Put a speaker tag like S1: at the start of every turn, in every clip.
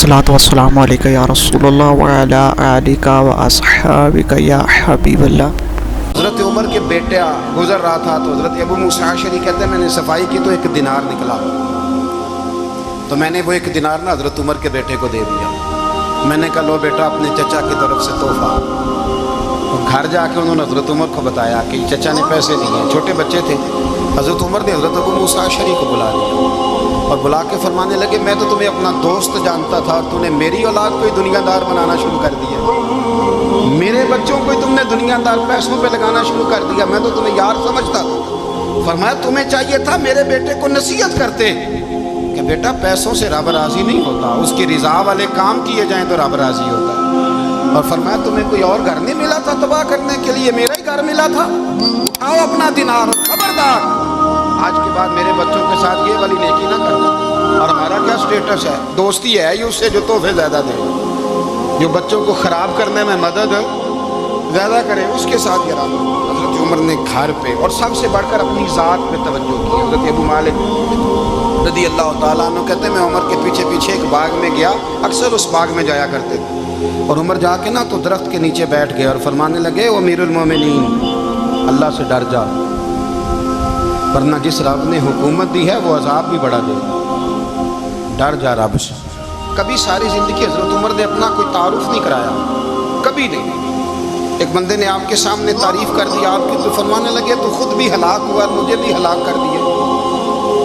S1: الصلاۃ والسلام علیکہ یا رسول اللہ وعلی آلک واصحابک یا حبیب اللہ۔
S2: حضرت عمر کے بیٹا گزر رہا تھا تو حضرت ابو موسیٰ اشعری کہتے ہیں میں نے صفائی کی تو ایک دینار نکلا، تو میں نے وہ ایک دینار نا حضرت عمر کے بیٹے کو دے دیا۔ میں نے کہا لو بیٹا اپنے چچا کی طرف سے تحفہ۔ گھر جا کے انہوں نے حضرت عمر کو بتایا کہ چچا نے پیسے دیے، چھوٹے بچے تھے۔ حضرت عمر نے حضرت ابو موسیٰ اشعری کو بلا لیا اور بلا کے فرمانے لگے میں تو تمہیں اپنا دوست جانتا تھا، تو نے میری اولاد کو ہی دنیا دار بنانا شروع کر دیا، میرے بچوں کو ہی تم نے دنیا دار پیسوں پہ لگانا شروع کر دیا، میں تو تمہیں یار سمجھتا تھا۔ فرمایا تمہیں چاہیے تھا میرے بیٹے کو نصیحت کرتے کہ بیٹا پیسوں سے رب راضی نہیں ہوتا، اس کی رضا والے کام کیے جائیں تو رب راضی ہوتا ہے۔ اور فرمایا تمہیں کوئی اور گھر نہیں ملا تھا تباہ کرنے کے لیے، میرا ہی گھر ملا تھا، اٹھاؤ اپنا دینار، خبردار آج کے بعد میرے بچوں کے ساتھ یہ والی نیکی نہ کرنا۔ اور ہمارا کیا سٹیٹس ہے؟ دوستی ہے ہی اس سے جو تحفے زیادہ دے، جو بچوں کو خراب کرنے میں مدد زیادہ کرے اس کے ساتھ یہ رہا۔ حضرت عمر نے گھر پہ اور سب سے بڑھ کر اپنی ذات پہ توجہ کی۔ حضرت ابو مالک رضی اللہ تعالیٰ عنہ کہتے ہیں میں عمر کے پیچھے پیچھے ایک باغ میں گیا، اکثر اس باغ میں جایا کرتے تھے، اور عمر جا کے نا تو درخت کے نیچے بیٹھ گئے اور فرمانے لگے او امیر المومنین اللہ سے ڈر جا، ورنہ جس رب نے حکومت دی ہے وہ عذاب بھی بڑا دے، ڈر جا رب سے۔ کبھی ساری زندگی حضرت عمر نے اپنا کوئی تعارف نہیں کرایا، کبھی نہیں۔ ایک بندے نے آپ کے سامنے تعریف کر دی آپ کی تو فرمانے لگے تو خود بھی ہلاک ہوا اور مجھے بھی ہلاک کر دیا،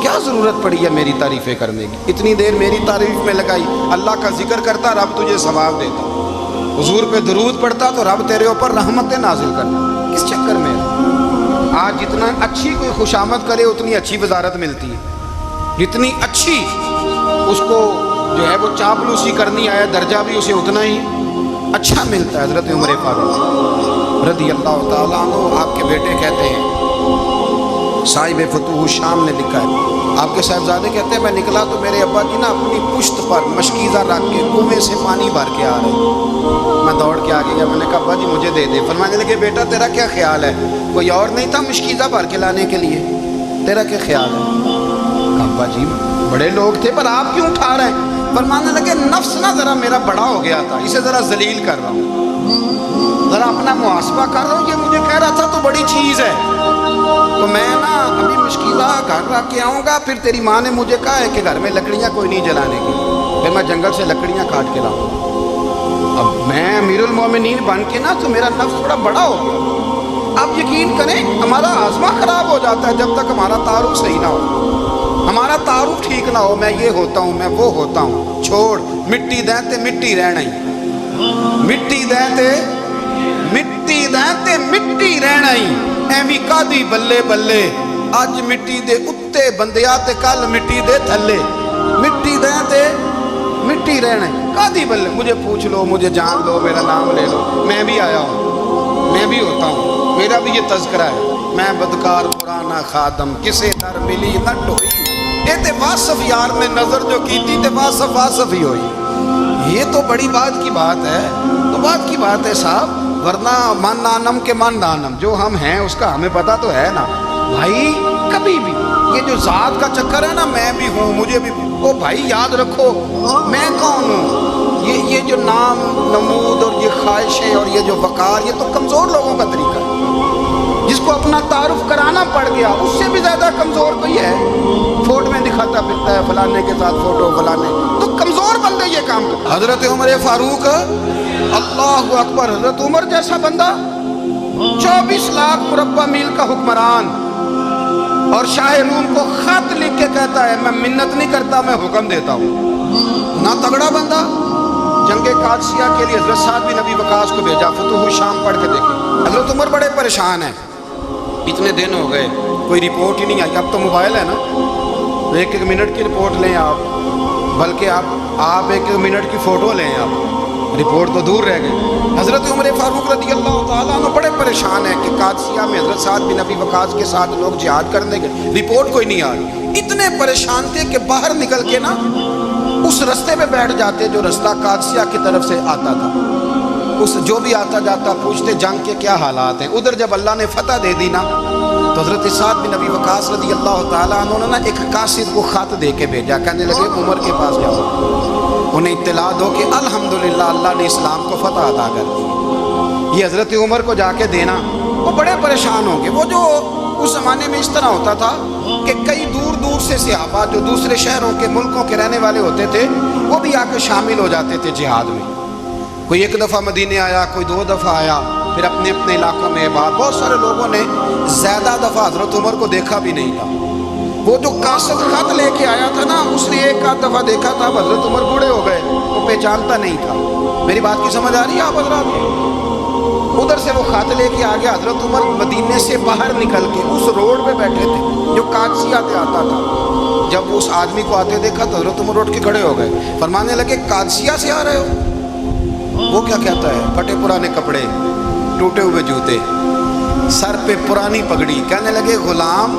S2: کیا ضرورت پڑی ہے میری تعریفیں کرنے کی؟ اتنی دیر میری تعریف میں لگائی، اللہ کا ذکر کرتا رب تجھے ثواب دیتا، حضور پہ درود پڑھتا تو رب تیرے اوپر رحمتیں نازل کرتا، کس چکر میں؟ آج جتنا اچھی کوئی خوشامد کرے اتنی اچھی وزارت ملتی ہے، جتنی اچھی اس کو جو ہے وہ چاپلوسی کرنی آیا درجہ بھی اسے اتنا ہی اچھا ملتا ہے۔ حضرت عمر فاروق رضی اللہ تعالیٰ عنہ آپ کے بیٹے کہتے ہیں، صاحب فتوح الشام نے لکھا ہے، آپ کے صاحبزادے کہتے ہیں میں نکلا تو میرے ابا جی نا اپنی پشت پر مشکیزہ رکھ کے کنویں سے پانی بھر کے آ رہے، میں دوڑ کے آگے گیا، میں نے کہا ابا جی مجھے دے دے۔ فرمانے لگے بیٹا تیرا کیا خیال ہے؟ کوئی اور نہیں تھا مشکیزہ بھر کے لانے کے لیے، تیرا کیا خیال ہے؟ کہا ابا جی بڑے لوگ تھے پر آپ کیوں اٹھا رہے ہیں؟ فرمانے لگے نفس نا ذرا میرا بڑا ہو گیا تھا، اسے ذرا ذلیل کر رہا ہوں، ذرا اپنا محاسبہ کر رہا ہوں، یہ مجھے کہہ رہا تھا تو بڑی چیز ہے، تو میں نا ابھی مشکلہ گھر رکھ کے آؤں گا، پھر تیری ماں نے مجھے کہا ہے کہ گھر میں لکڑیاں کوئی نہیں جلانے کی، پھر میں جنگل سے لکڑیاں کاٹ کے لاؤں گا۔ اب میں امیر المومنین بن کے نا تو میرا نفس تھوڑا بڑا ہو گیا۔ آپ یقین کریں ہمارا آزما خراب ہو جاتا ہے جب تک ہمارا تعارف صحیح نہ ہو، ہمارا تعارف ٹھیک نہ ہو، میں یہ ہوتا ہوں میں وہ ہوتا ہوں، چھوڑ مٹی دیں تے مٹی رہنا ہی، مٹی دیں تے مٹی دیں تے مٹی رہنا ہی، ایویں کادی بلے بلے اج مٹی دے اتے بندیا تے کل مٹی دے تھلے، مٹی دیں تے مٹی رہنا ہی، کادی بلے، مجھے پوچھ لو مجھے جان لو میرا نام لے لو، میں بھی آیا ہوں، میں بھی ہوتا ہوں، میرا بھی یہ تذکرہ ہے، میں بدکار پرانا خادم کسے در ملی نہ ڈوئی، اے تے واصف یار نے نظر جو کی تھی تے واصف واصف ہی ہوئی۔ یہ تو بڑی بات کی بات ہے، تو بات کی بات ہے صاحب، ورنہ من نانم کے من نانم، جو ہم ہیں اس کا ہمیں پتہ تو ہے نا بھائی۔ کبھی بھی یہ جو ذات کا چکر ہے نا میں بھی ہوں مجھے بھی، او بھائی یاد رکھو میں کون ہوں، یہ جو نام نمود اور یہ خواہشیں اور یہ جو وقار یہ تو کمزور لوگوں کا طریقہ ہے، جس کو اپنا تعارف کرانا پڑ گیا اس سے بھی زیادہ کمزور کوئی ہے، فوٹو میں دکھاتا پھرتا ہے فلانے کے ساتھ فوٹو فلانے، تو کمزور بندے یہ کام کرتے۔ حضرت عمر فاروق اللہ اکبر، حضرت عمر جیسا بندہ 24 لاکھ مربع میل کا حکمران، اور شاہ روم کو خط لکھ کے کہتا ہے میں منت نہیں کرتا میں حکم دیتا ہوں، نہ تگڑا بندہ۔ جنگ قادسیہ کے لیے حضرت سعد بن ابی وقاص کو بھیجا، فتوح الشام پڑھ کے دیکھیں، حضرت عمر بڑے پریشان ہیں، اتنے دن ہو گئے کوئی رپورٹ ہی نہیں آئی، اب تو موبائل ہے نا، ایک ایک منٹ کی رپورٹ لیں آپ، بلکہ آپ ایک ایک منٹ کی فوٹو لیں آپ، رپورٹ تو دور رہ گئی۔ حضرت عمر فاروق رضی اللہ تعالیٰ عنہ بڑے پریشان ہیں کہ قادسیہ میں حضرت سعد بن ابی وقاص کے ساتھ لوگ جہاد کرنے گئے، رپورٹ کوئی نہیں آ رہی، اتنے پریشان تھے کہ باہر نکل کے نا اس رستے پہ بیٹھ جاتے جو رستہ قادسیہ کی طرف سے آتا تھا، اس جو بھی آتا جاتا پوچھتے جنگ کے کیا حالات ہیں۔ ادھر جب اللہ نے فتح دے دی نا تو حضرت سعد بن ابی وقاص رضی اللہ تعالیٰ عنہ نے نا ایک قاصد کو خط دے کے بھیجا، کہنے لگے عمر کے پاس جاؤ انہیں اطلاع دو کہ الحمدللہ اللہ نے اسلام کو فتح عطا کر دی۔ یہ حضرت عمر کو جا کے دینا، وہ بڑے پریشان ہوں گے۔ وہ جو اس زمانے میں اس طرح ہوتا تھا کہ کئی دور دور سے صحابہ جو دوسرے شہروں کے ملکوں کے رہنے والے ہوتے تھے وہ بھی آ کے شامل ہو جاتے تھے جہاد میں۔ کوئی ایک دفعہ مدینے آیا، کوئی 2 دفعہ آیا، پھر اپنے اپنے علاقوں میں بعد بہت سارے لوگوں نے زیادہ دفعہ حضرت عمر کو دیکھا بھی نہیں تھا۔ وہ جو قاصد خط لے کے آیا تھا نا، اس نے ایک آدھ دفعہ دیکھا تھا، حضرت عمر بوڑھے ہو گئے، وہ پہچانتا نہیں تھا۔ میری بات کی سمجھ آ رہی ہے آپ حضرات؟ ادھر سے وہ خط لے کے آ گیا۔ حضرت عمر مدینے سے باہر نکل کے اس روڈ پہ بیٹھے تھے جو قادسیہ سے آتا تھا۔ جب اس آدمی کو آتے دیکھا تو حضرت عمر اٹھ کے کھڑے ہو گئے، فرمانے لگے قادسیہ سے آ رہے ہو؟ وہ کیا کہتا ہے؟ پھٹے پرانے کپڑے، ٹوٹے ہوئے جوتے، سر پہ پرانی پگڑی، کہنے لگے غلام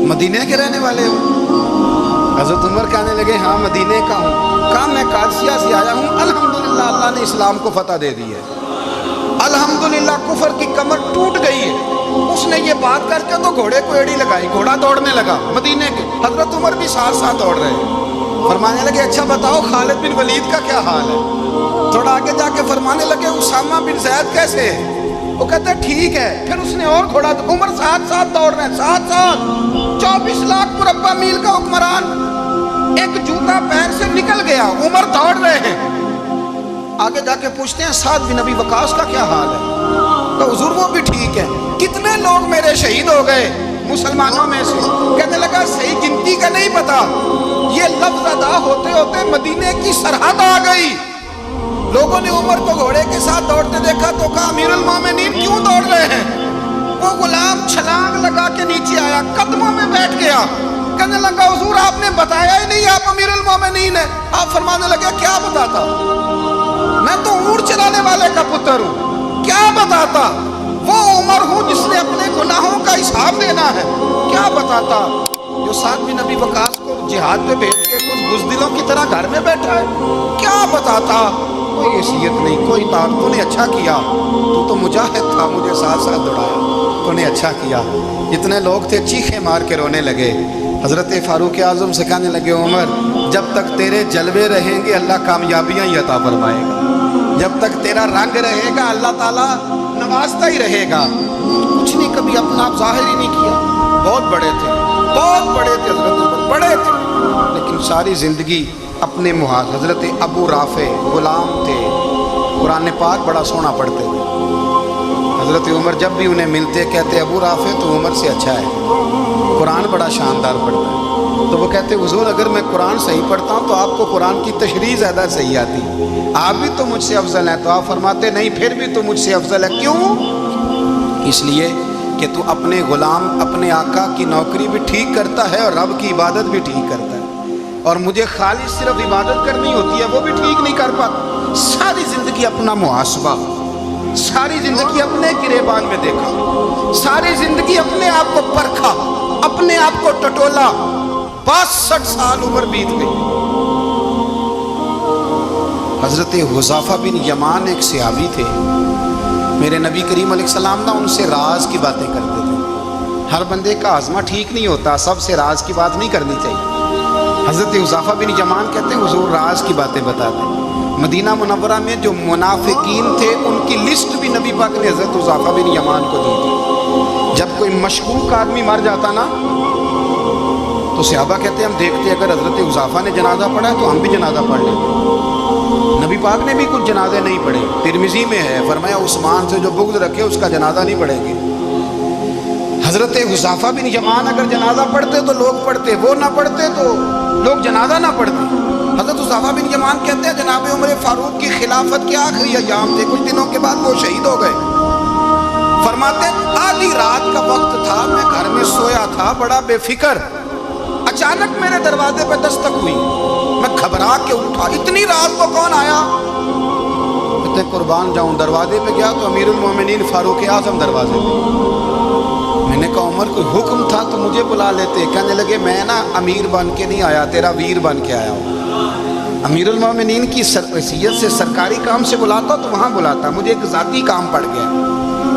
S2: مدینے کے رہنے والے ہو؟ حضرت عمر کہنے لگے ہاں مدینے کا ہوں۔ کہا میں قادسیہ سے آیا ہوں، الحمدللہ اللہ نے اسلام کو فتح دے دی ہے، الحمدللہ کفر کی کمر ٹوٹ گئی ہے۔ اس نے یہ بات کر کے تو گھوڑے کو ایڑی لگائی، گھوڑا دوڑنے لگا مدینے کے، حضرت عمر بھی ساتھ ساتھ دوڑ رہے ہیں۔ فرمانے لگے اچھا بتاؤ خالد بن ولید کا کیا حال ہے؟ تھوڑا آگے جا کے فرمانے لگے اسامہ بن زید کیسے ہے؟ وہ کہتا ہے ٹھیک ہے۔ پھر اس نے اور گھوڑا، عمر ساتھ ساتھ دوڑ رہے ہیں، ساتھ ساتھ 24 لاکھ مربع میل کا حکمران، ایک جوتا پیر سے نکل گیا، عمر دوڑ رہے ہیں۔ آگے جا کے پوچھتے ہیں سعد بن ابی وقاص کا کیا حال ہے؟ تو حضور وہ بھی ٹھیک ہے۔ کتنے لوگ میرے شہید ہو گئے مسلمانوں میں سے؟ کہنے لگا صحیح گنتی کا نہیں پتا، یہ لفظ ادا ہوتے ہوتے مدینے کی سرحد آ گئی۔ لوگوں نے عمر کو گھوڑے کے ساتھ دوڑتے دیکھا تو کہا امیر المومنین کیوں دوڑ رہے ہیں؟ وہ غلام چھلانگ لگا کے نیچے آیا، قدموں میں بیٹھ گیا، کہنے لگا حضور آپ نے بتایا ہی نہیں آپ امیر المومنین ہیں۔ آپ فرمانے لگے کیا بتاتا؟ میں تو اونٹ چلانے والے کا پتر ہوں، کیا بتاتا؟ وہ عمر ہوں جس نے اپنے گناہوں کا حساب دینا ہے، کیا بتاتا؟ جو سعد بن ابی وقاص کو جہاد پہ بھیج کے کچھ بزدلوں کی طرح گھر میں بیٹھا ہے، کیا بتاتا؟ کوئی حیثیت نہیں، کوئی طاقت۔ تو نے اچھا کیا، تو مجاہد تھا، مجھے ساتھ ساتھ دوڑایا، تو نے اچھا کیا۔ جتنے لوگ تھے چیخے مار کے رونے لگے۔ حضرت فاروق اعظم سے کہنے لگے عمر جب تک تیرے جلوے رہیں گے اللہ کامیابیاں ہی عطا فرمائے گا، جب تک تیرا رنگ رہے گا اللہ تعالیٰ نوازتا ہی رہے گا۔ کچھ نہیں، کبھی اپنا آپ ظاہر ہی نہیں کیا۔ بہت بڑے تھے، بہت بڑے تھے حضرت عمر، بڑے تھے، لیکن ساری زندگی اپنے محاذ۔ حضرت ابو رافع غلام تھے، قرآن پاک بڑا سونا پڑھتے تھے۔ حضرت عمر جب بھی انہیں ملتے کہتے ابو رافع تو عمر سے اچھا ہے، قرآن بڑا شاندار پڑھتا ہے۔ تو وہ کہتے حضور اگر میں قرآن صحیح پڑھتا ہوں تو آپ کو قرآن کی تشریح زیادہ صحیح آتی، آپ بھی تو مجھ سے افضل ہیں۔ تو آپ فرماتے نہیں پھر بھی تو مجھ سے افضل ہے۔ کیوں؟ اس لیے کہ تو اپنے غلام اپنے آقا کی نوکری بھی ٹھیک کرتا ہے اور رب کی عبادت بھی ٹھیک کرتا ہے، اور مجھے خالص صرف عبادت کرنی ہوتی ہے وہ بھی ٹھیک نہیں کر پاتا۔ ساری زندگی اپنا محاسبہ، ساری زندگی اپنے گریبان میں دیکھا، ساری زندگی اپنے آپ کو پرکھا، اپنے آپ کو ٹٹولا۔ 62 سال عمر بیت گئی۔ حضرت حذیفہ بن یمان ایک صحابی تھے، میرے نبی کریم علیہ السلام نا ان سے راز کی باتیں کرتے تھے۔ ہر بندے کا ہاضمہ ٹھیک نہیں ہوتا، سب سے راز کی بات نہیں کرنی چاہیے۔ حضرت حذیفہ بن یمان کہتے ہیں حضور راز کی باتیں بتاتے۔ مدینہ منورہ میں جو منافقین تھے ان کی لسٹ بھی نبی پاک نے حضرت حذیفہ بن یمان کو دی تھی۔ جب کوئی مشکوک آدمی مر جاتا نا تو صحابہ کہتے ہیں ہم دیکھتے اگر حضرت حذیفہ نے جنازہ پڑھا ہے تو ہم بھی جنازہ پڑھ لیں۔ نبی پاک نے بھی کچھ جنازے نہیں پڑھے، ترمذی میں ہے، فرمایا عثمان سے جو بغض رکھے اس کا جنازہ نہیں پڑھیں گے۔ حضرت حذیفہ بن یمان اگر جنازہ پڑھتے تو لوگ پڑھتے، وہ نہ پڑھتے تو لوگ جنازہ نہ پڑھتے۔ حضرت حذیفہ بن یمان کہتے ہیں جناب عمر فاروق کی خلافت کے آخری ایام تھے، کچھ دنوں کے بعد وہ شہید ہو گئے۔ فرماتے آدھی رات کا وقت تھا، میں گھر میں سویا تھا بڑا بے فکر، اچانک میرے دروازے پہ دستک ہوئی، میں گھبرا کے اٹھا، اتنی رات کو کون آیا؟ کہتے قربان جاؤں، دروازے پہ گیا تو امیر المومنین فاروق اعظم دروازے پہ۔ میں نے کہا عمر کوئی حکم تھا تو مجھے بلا لیتے۔ کہنے لگے میں نا امیر بن کے نہیں آیا، تیرا ویر بن کے آیا ہوں۔ امیر المومنین کی حیثیت سے سرکاری کام سے بلاتا تو وہاں بلاتا، مجھے ایک ذاتی کام پڑ گیا۔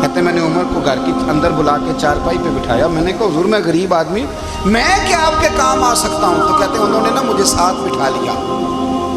S2: کہتے میں نے عمر کو گھر کی اندر بلا کے چارپائی پہ بٹھایا، میں نے کہا حضور میں غریب آدمی، میں کیا آپ کے کام آ سکتا ہوں؟ تو کہتے ہیں انہوں نے نا مجھے ساتھ بٹھا لیا،